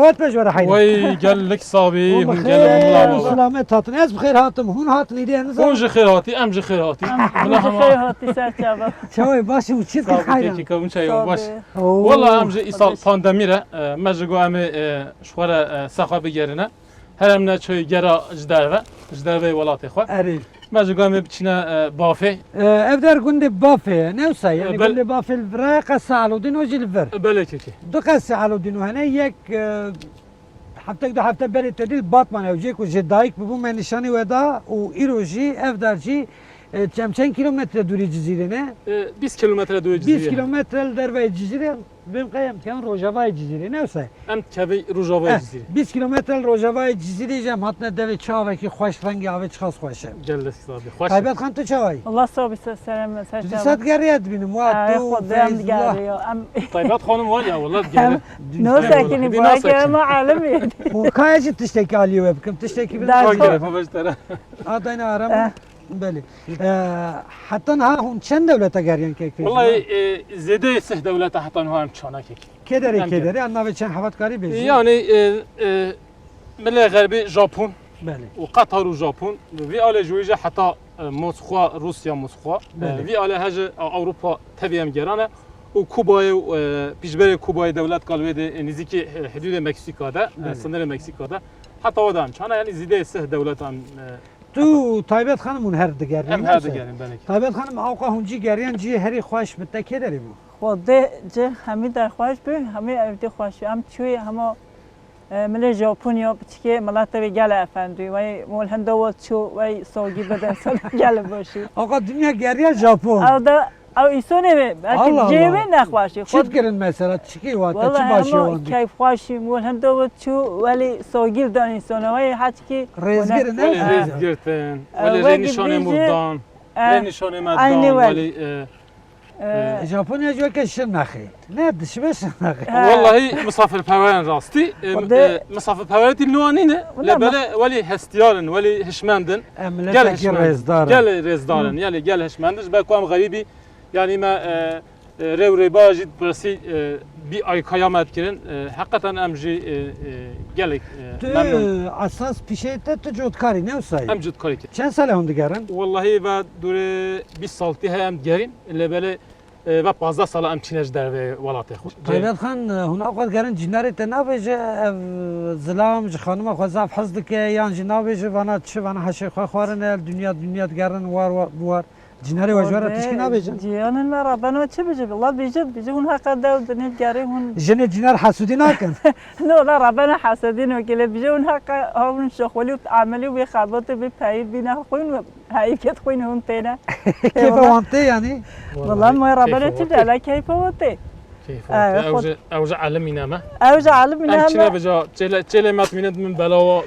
Evet bejvara hayır. وي قال لك صابي والله هم قال خير ملا سلامت هاتن از بخير هاتم هون هاتن يدين اون جي خيراتي ام جي خيراتي من خير هاتي سرچاوا شوي باشي وشيت صابي خير كي كون شيء باش صابي والله ام جي ايصال باندميره مجگو ام شوره سخا بگرنه هرم نه چوي گرا جدرو ولاتي خو اري مجگو ام بچنا بافي افدر گوند بافي نوسا يعني بل- گوند بافي الفراق سالو دين وجي الفر بلكي دو قصة على دينو هنا يك حتى دو حتى بري تدل باتمان او جيك وجي دايك ببو من نشاني ودا و ايروجي افدر جي چند kilometre دوری جزیره نه 20 kilometre دوی 20 جزيره kilometre derve جزیره benim kayam kan Rojava جزیره ne olsa ام كبي روجاوا جزيره 20 kilometre Rojava جزیره جم hatne deve çava ki خوش رنگی avı çıkas خوشه قال لك صابي خوش Taybet kan tu çavay الله صابي سلام سرچاوا Saat geriyat benim wa tu خدام دقاري ام طيبات خانم ويا والله قال نو ساكني بنا براك ساكن. ما عالمي Bu kayacı tişteki alıyor hep kim tişteki bir Dar- قال فبشترى adayını aram بله حتى ها هم چند دولت گریان که والله زياده سه دولت حتى انها هم چانك kederi Hem kederi anna çen havatkarı beji يعني من الغربي جابون بله وقطر وجابون في على جويجه حتى موسكو روسيا موسكو بله. في على هاجه اوروبا تبيام جيرانه وكوبا بيجبر كوبا دولت قالوا نزيكي حدود مكسيكو ده سنر مكسيكو ده حتى ودان كان يعني زياده سه دولت هم تو Taybet Hanım'ın her de geriyan هذا يعني بالك Taybet Hanım avqa hunci geriyan ci heri خوش bitte kederi bu خود جه همي در خوش بي همي افدي خوش ام چوي همو من ژاپنیا بچکه ملت به گل افندی وای مول هندو چو وای سوگی بدن سال گل باشی Avqa dünya geriyan Japon او دا او ایسونه به Allah بلکه Allah. جیبه نخواشی Çit خود girin mesela çiki vata çi والله başı همو ondi کیف خواشی مول هندو چو ولی سوگیر دان ایسونه وای حد کی Rezgir ne ولی ريز جرتن ولی نشانه مردان ولی نشانه مدان ولی Japonya diyor ki şırnakı ne dışıma şırnakı والله مسافر باورن راستي وده- مسافر باورتي اللوانينه ولا لبلا ولي هستيارن ولي هشمندن قال Emleteki هشمند rezdar قال رزدارن يعني قال هشمندش بكوام غريبي يعني ما رو رباجد برسي بي اي قيامات كرن حقيقه امجي قال ممنون Tu asas pişeyte tu jotkari ne usay امجد كاريك Çen sale hundu gerin والله و دور 20 سالتي هم جرين لبلا و 15 سال ام تشينج در ولات خود Taybet Khan huna avqat gerin cinari te nabêje ev zilam ji xanima xwe zaf hez dike yan jî nabêje vana çi vana heşê xwe xwarin el dünya gerin war war cinari wejwara tişkî nabêjin جیانن مرا بنو چه بجه والله بیجه اون حق دو دنیل گری اون jinê cinar hasudî nakin نه لا ربنا حسدين وكله بيجي اون حق هون شغلي وعملي وخابط بفايد بينا خوين هاي كت خوين هون تينا keyfe wante yani والله ما ربنا تبدا لا كيف وتي كيف خود. اوجع علمنا ما اوجع علم ام تشينا منها بجا تشيله مات من بلاوا